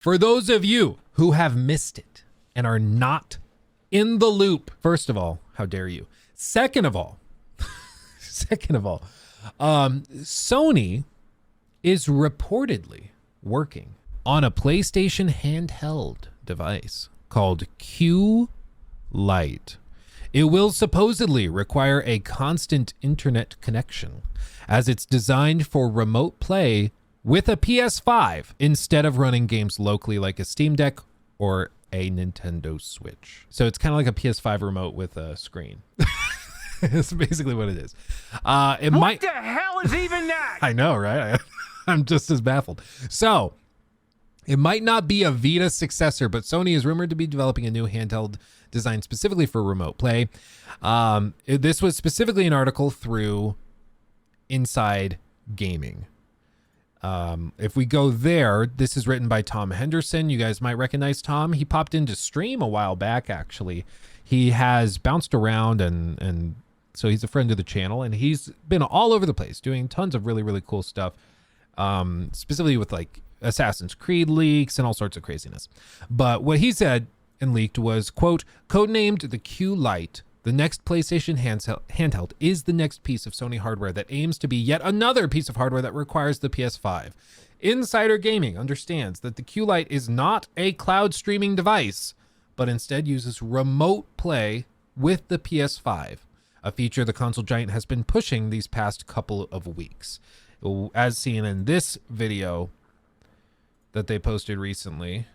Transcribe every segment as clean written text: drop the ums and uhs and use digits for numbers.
For those of you who have missed it and are not in the loop, first of all, how dare you? Second of all, Sony is reportedly working on a PlayStation handheld device called Q Lite. It will supposedly require a constant internet connection, as it's designed for remote play with a PS5 instead of running games locally like a Steam Deck or a Nintendo Switch. So it's kind of like a PS5 remote with a screen. It's basically what it is. What the hell is even that? I know, right? I'm just as baffled. So it might not be a Vita successor, but Sony is rumored to be developing a new handheld designed specifically for remote play. This was specifically an article through Inside Gaming. If we go there, this is written by Tom Henderson. You guys might recognize Tom. He popped into stream a while back, actually. He has bounced around and so he's a friend of the channel, and he's been all over the place doing tons of really, really cool stuff. Specifically with like Assassin's Creed leaks and all sorts of craziness. But what he said and leaked was, quote, codenamed the Q Lite, the next PlayStation handheld is the next piece of Sony hardware that aims to be yet another piece of hardware that requires the PS5. Insider Gaming understands that the Q Lite is not a cloud streaming device, but instead uses remote play with the PS5, a feature the console giant has been pushing these past couple of weeks. As seen in this video that they posted recently.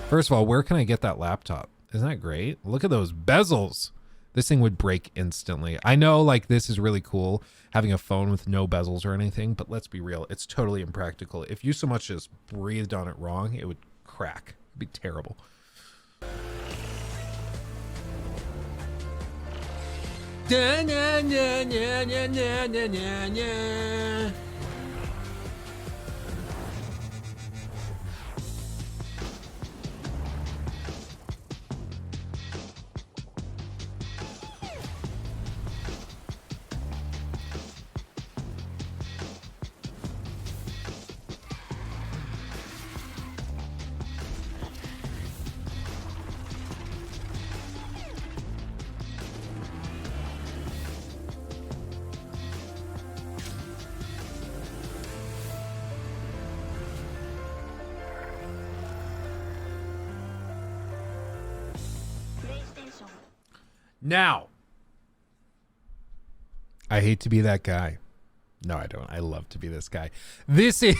First of all, where can I get that laptop? Isn't that great? Look at those bezels. This thing would break instantly. I know, like, this is really cool, having a phone with no bezels or anything, but let's be real. It's totally impractical. If you so much as breathed on it wrong, it would crack. It'd be terrible. Now, I hate to be that guy. No, I don't. I love to be this guy. This is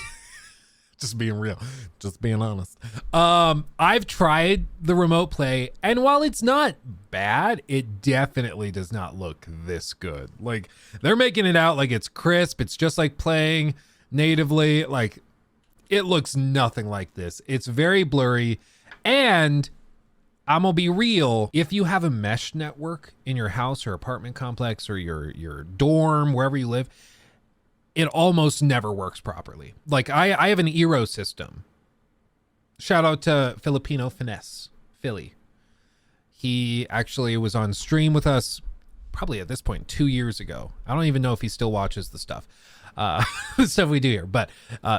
just being real, just being honest. I've tried the remote play, and while it's not bad, it definitely does not look this good. Like, they're making it out like it's crisp. It's just like playing natively. Like, it looks nothing like this. It's very blurry, and I'm gonna be real. If you have a mesh network in your house or apartment complex or your dorm, wherever you live, it almost never works properly. Like I have an Eero system. Shout out to Filipino Finesse, Philly. He actually was on stream with us probably at this point 2 years ago. I don't even know if he still watches the stuff. The stuff we do here, but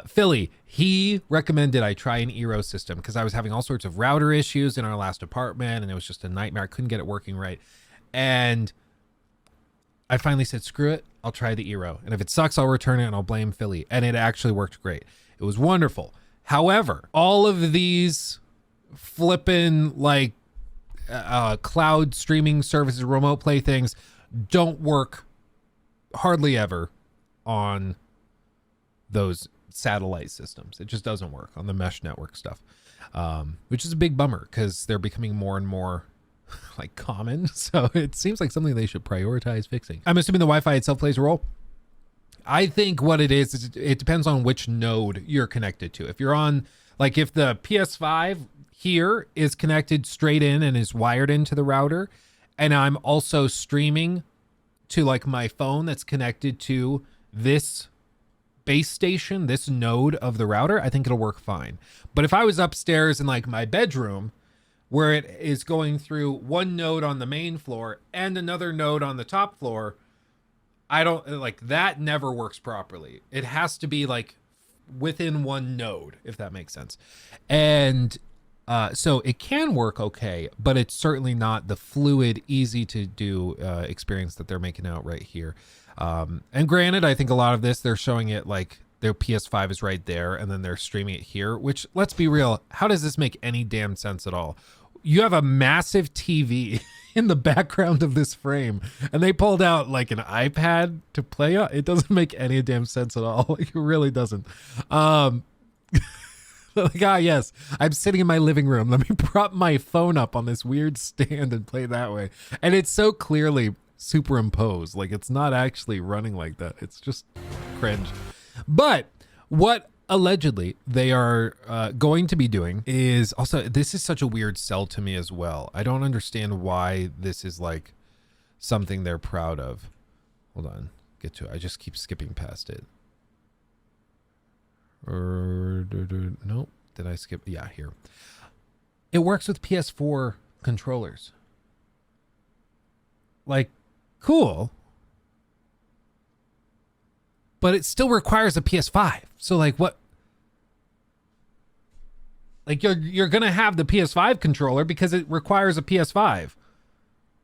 Philly, he recommended I try an Eero system because I was having all sorts of router issues in our last apartment, and it was just a nightmare. I couldn't get it working right, and I finally said, screw it, I'll try the Eero, and if it sucks, I'll return it and I'll blame Philly. And it actually worked great. It was wonderful. However, all of these flippin' like cloud streaming services, remote play things don't work hardly ever on those satellite systems. It just doesn't work on the mesh network stuff, which is a big bummer because they're becoming more and more like common. So it seems like something they should prioritize fixing. I'm assuming the Wi-Fi itself plays a role. I think what it is it depends on which node you're connected to. If you're on, like if the PS5 here is connected straight in and is wired into the router, and I'm also streaming to like my phone that's connected to this base station, this node of the router, I think it'll work fine. But if I was upstairs in like my bedroom where it is going through one node on the main floor and another node on the top floor, I don't like that never works properly. It has to be like within one node, if that makes sense. And so it can work okay, but it's certainly not the fluid, easy to do experience that they're making out right here. And granted, I think a lot of this, they're showing it like their PS5 is right there and then they're streaming it here, which, let's be real, how does this make any damn sense at all? You have a massive TV in the background of this frame and they pulled out like an iPad to play on. It doesn't make any damn sense at all. Like, it really doesn't. Like, yes, I'm sitting in my living room. Let me prop my phone up on this weird stand and play that way. And it's so clearly superimposed. Like, it's not actually running like that. It's just cringe. But what allegedly they are going to be doing is also, this is such a weird sell to me as well. I don't understand why this is like something they're proud of. Hold on, get to it. I just keep skipping past it. Nope. Did I skip? Yeah, here. It works with PS4 controllers. Like, cool. But it still requires a PS5. So like what? Like you're going to have the PS5 controller because it requires a PS5.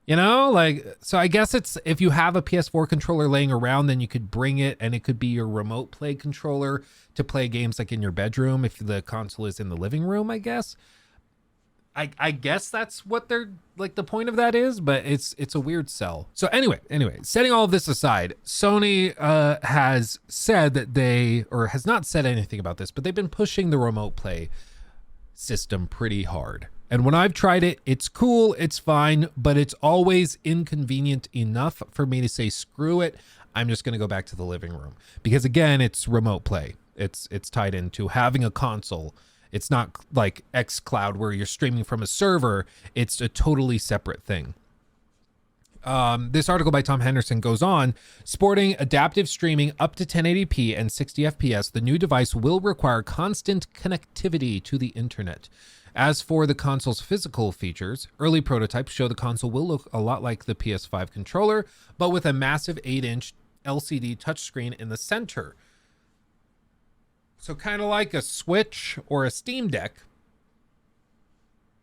You know, like, so I guess it's, if you have a PS4 controller laying around, then you could bring it and it could be your remote play controller to play games like in your bedroom if the console is in the living room, I guess. I guess that's what they're like, the point of that is, but it's a weird sell. So anyway, setting all of this aside, Sony has said that they, or has not said anything about this, but they've been pushing the remote play system pretty hard. And when I've tried it, it's cool, it's fine, but it's always inconvenient enough for me to say, screw it, I'm just going to go back to the living room. Because again, it's remote play. It's tied into having a console. It's not like xCloud where you're streaming from a server. It's a totally separate thing. This article by Tom Henderson goes on, sporting adaptive streaming up to 1080p and 60 FPS, the new device will require constant connectivity to the internet. As for the console's physical features, early prototypes show the console will look a lot like the PS5 controller, but with a massive 8-inch LCD touchscreen in the center. So kind of like a Switch or a Steam Deck,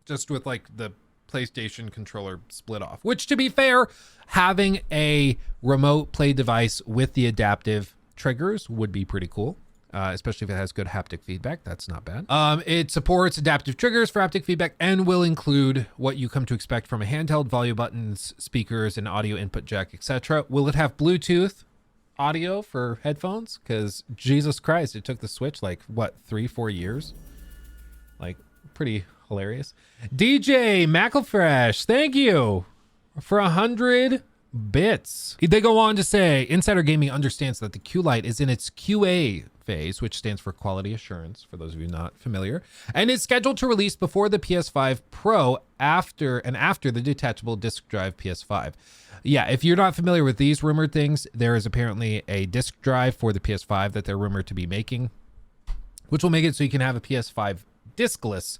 just with like the PlayStation controller split off. Which, to be fair, having a remote play device with the adaptive triggers would be pretty cool. Especially if it has good haptic feedback. That's not bad. It supports adaptive triggers for haptic feedback and will include what you come to expect from a handheld, volume buttons, speakers, and audio input jack, etc. Will it have Bluetooth audio for headphones? Because Jesus Christ, it took the Switch like, what, 3-4 years? Like, pretty hilarious. DJ McElfresh, thank you for 100 bits. They go on to say, Insider Gaming understands that the Q Lite is in its QA phase, which stands for quality assurance, for those of you not familiar, and is scheduled to release before the PS5 Pro after the detachable disc drive PS5. Yeah, if you're not familiar with these rumored things, there is apparently a disc drive for the PS5 that they're rumored to be making, which will make it so you can have a PS5 discless,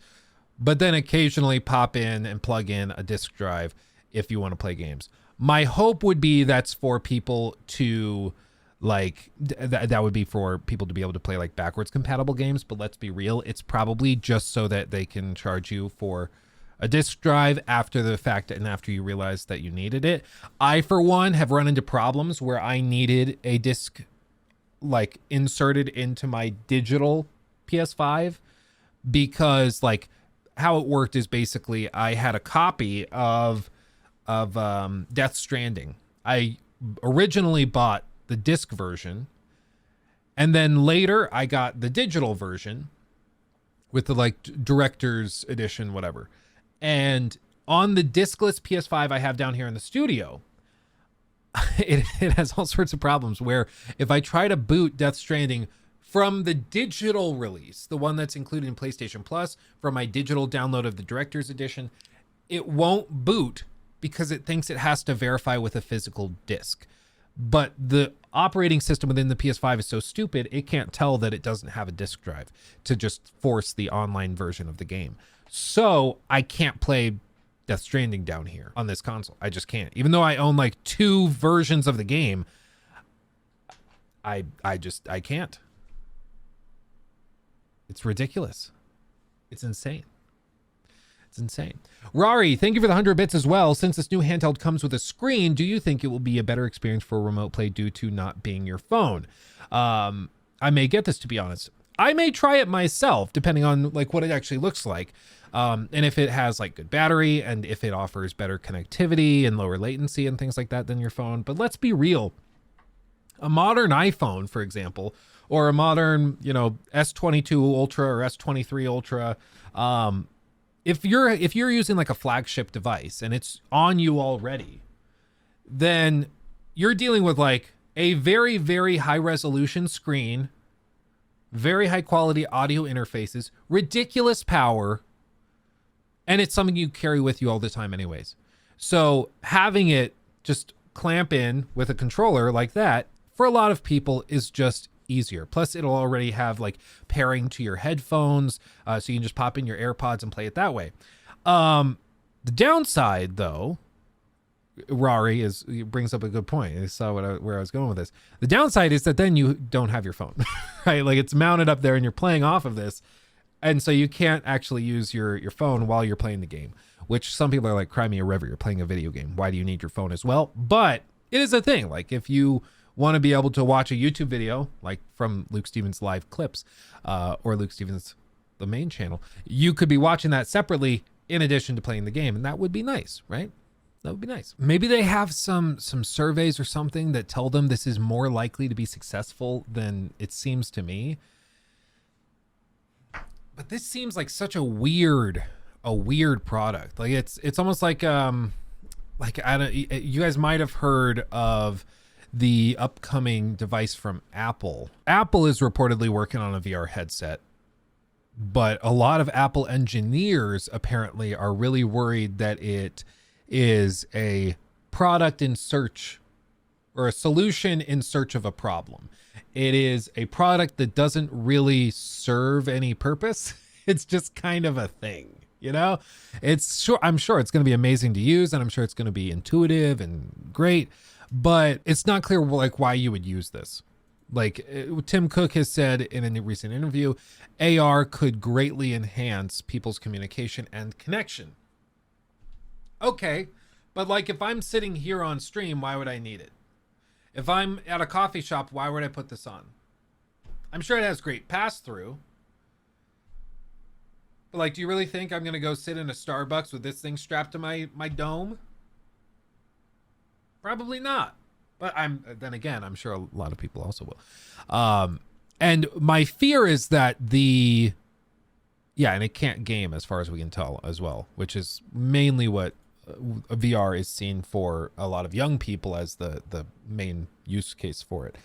but then occasionally pop in and plug in a disc drive if you want to play games. My hope would be that's for people to like, that would be for people to be able to play like backwards compatible games, but let's be real, it's probably just so that they can charge you for a disc drive after the fact and after you realize that you needed it. I, for one, have run into problems where I needed a disc like inserted into my digital PS5 because like how it worked is basically I had a copy of Death Stranding. I originally bought the disc version, and then later I got the digital version with the like director's edition, whatever. And on the discless PS5 I have down here in the studio, it has all sorts of problems where if I try to boot Death Stranding from the digital release, the one that's included in PlayStation Plus, from my digital download of the director's edition, it won't boot because it thinks it has to verify with a physical disc. But the operating system within the PS5 is so stupid, it can't tell that it doesn't have a disc drive to just force the online version of the game. So I can't play Death Stranding down here on this console. I just can't. Even though I own like 2 versions of the game, I can't. It's ridiculous. It's insane. It's insane. Rari, thank you for the 100 bits as well. Since this new handheld comes with a screen, do you think it will be a better experience for remote play due to not being your phone? I may get this, to be honest. I may try it myself, depending on like what it actually looks like. And if it has like good battery and if it offers better connectivity and lower latency and things like that than your phone. But let's be real. A modern iPhone, for example, or a modern, S22 Ultra or S23 Ultra, if you're using like a flagship device and it's on you already, then you're dealing with like a very, very high resolution screen, very high quality audio interfaces, ridiculous power, and it's something you carry with you all the time anyways. So having it just clamp in with a controller like that for a lot of people is just easier. Plus it'll already have like pairing to your headphones, so you can just pop in your AirPods and play it that way. The downside though, Rari brings up a good point. I saw where I was going with this. The downside is that then you don't have your phone, right? Like it's mounted up there and you're playing off of this. And so you can't actually use your phone while you're playing the game, which some people are like, cry me a river. You're playing a video game. Why do you need your phone as well? But it is a thing. Like if you want to be able to watch a YouTube video, like from Luke Stevens live clips, or Luke Stevens, the main channel, you could be watching that separately in addition to playing the game. And that would be nice, right? That would be nice. Maybe they have some surveys or something that tell them this is more likely to be successful than it seems to me. But this seems like such a weird product. Like it's almost like you guys might have heard of the upcoming device from Apple. Apple is reportedly working on a VR headset, but a lot of Apple engineers apparently are really worried that it is a product in search or a solution in search of a problem. It is a product that doesn't really serve any purpose. It's just kind of a thing, I'm sure it's going to be amazing to use and I'm sure it's going to be intuitive and great, but it's not clear like why you would use this. Like Tim Cook has said in a recent interview, AR could greatly enhance people's communication and connection. Okay, but like if I'm sitting here on stream, why would I need it? If I'm at a coffee shop, why would I put this on? I'm sure it has great pass-through. But like, do you really think I'm going to go sit in a Starbucks with this thing strapped to my dome? Probably not. But then again, I'm sure a lot of people also will. And my fear is that and it can't game as far as we can tell as well, which is mainly what VR is seen for a lot of young people as the main use case for it,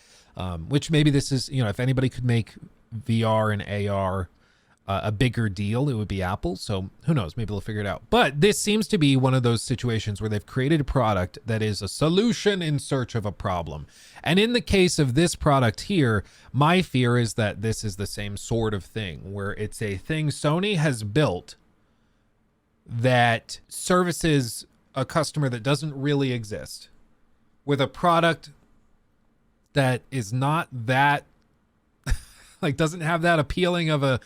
which maybe this is, if anybody could make VR and AR a bigger deal, it would be Apple. So who knows, maybe they'll figure it out. But this seems to be one of those situations where they've created a product that is a solution in search of a problem. And in the case of this product here, my fear is that this is the same sort of thing where it's a thing Sony has built that services a customer that doesn't really exist with a product that is not that like doesn't have that appealing of a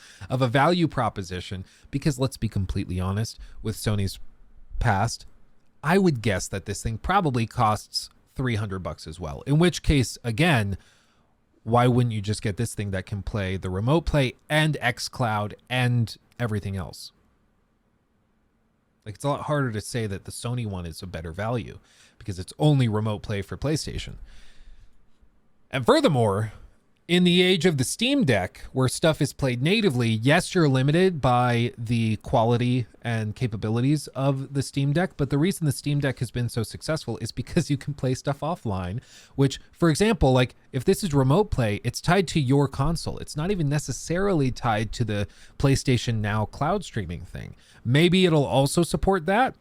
value proposition, because let's be completely honest, with Sony's past, I would guess that this thing probably costs $300 as well, in which case, again, why wouldn't you just get this thing that can play the remote play and xCloud and everything else? Like, it's a lot harder to say that the Sony one is a better value because it's only remote play for PlayStation. And furthermore, in the age of the Steam Deck, where stuff is played natively, yes, you're limited by the quality and capabilities of the Steam Deck, but the reason the Steam Deck has been so successful is because you can play stuff offline, which, for example, like if this is remote play, it's tied to your console. It's not even necessarily tied to the PlayStation Now cloud streaming thing. Maybe it'll also support that,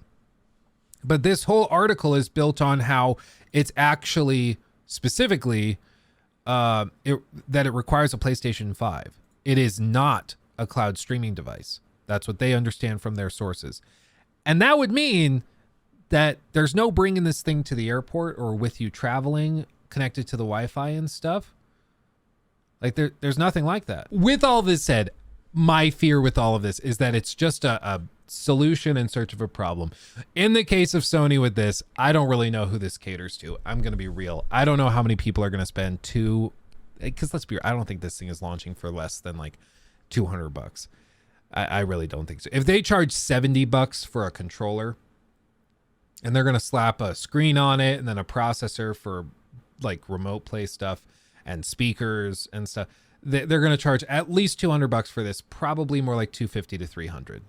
but this whole article is built on how it's actually specifically that it requires a PlayStation 5. It is not a cloud streaming device. That's what they understand from their sources. And that would mean that there's no bringing this thing to the airport or with you traveling connected to the Wi-Fi and stuff. Like there's nothing like that. With all this said, my fear with all of this is that it's just a solution in search of a problem. In the case of Sony with this, I don't really know who this caters to. I'm going to be real. I don't know how many people are going to spend because let's be real, I don't think this thing is launching for less than like $200. I really don't think so. If they charge $70 for a controller and they're going to slap a screen on it and then a processor for like remote play stuff and speakers and stuff, they're going to charge at least $200 for this, probably more like $250 to $300.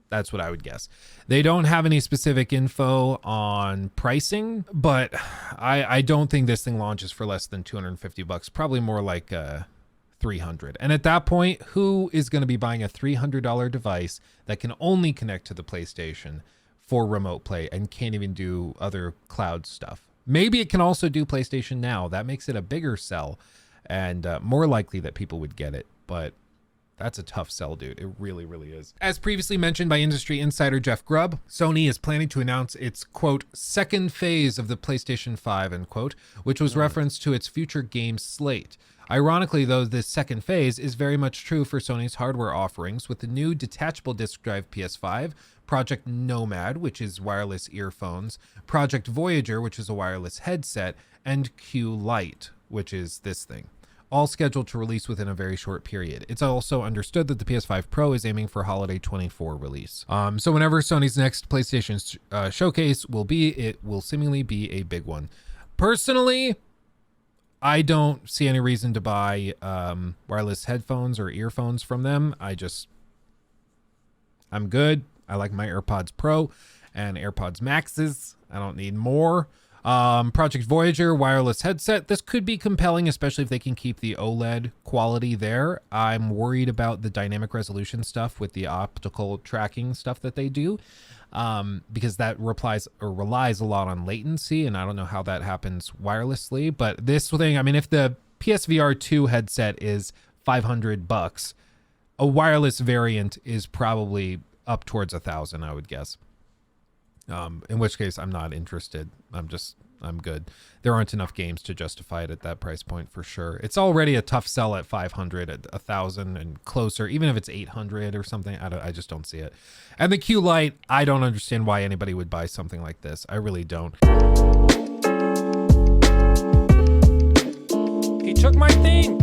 That's what I would guess. They don't have any specific info on pricing, but I don't think this thing launches for less than $250, probably more like $300. And at that point, who is going to be buying a $300 device that can only connect to the PlayStation for remote play and can't even do other cloud stuff? Maybe it can also do PlayStation Now. That makes it a bigger sell and more likely that people would get it. But that's a tough sell, dude. It really, really is. As previously mentioned by industry insider Jeff Grubb, Sony is planning to announce its, quote, second phase of the PlayStation 5, end quote, which was referenced to its future game slate. Ironically, though, this second phase is very much true for Sony's hardware offerings, with the new detachable disk drive PS5, Project Nomad, which is wireless earphones, Project Voyager, which is a wireless headset, and Q Lite, which is this thing, all scheduled to release within a very short period. It's also understood that the PS5 Pro is aiming for holiday 24 release. So whenever Sony's next PlayStation showcase will be, it will seemingly be a big one. Personally, I don't see any reason to buy wireless headphones or earphones from them. I'm good. I like my AirPods Pro and AirPods Maxes. I don't need more. Project Voyager wireless headset. This could be compelling, especially if they can keep the OLED quality there. I'm worried about the dynamic resolution stuff with the optical tracking stuff that they do, because that relies a lot on latency, and I don't know how that happens wirelessly. But this thing, I mean, if the PSVR 2 headset is $500, a wireless variant is probably up towards $1,000, I would guess. In which case I'm not interested. I'm good. There aren't enough games to justify it at that price point for sure. It's already a tough sell at 500, at 1,000 and closer, even if it's 800 or something. I just don't see it. And the Q Lite, I don't understand why anybody would buy something like this. I really don't. He took my thing.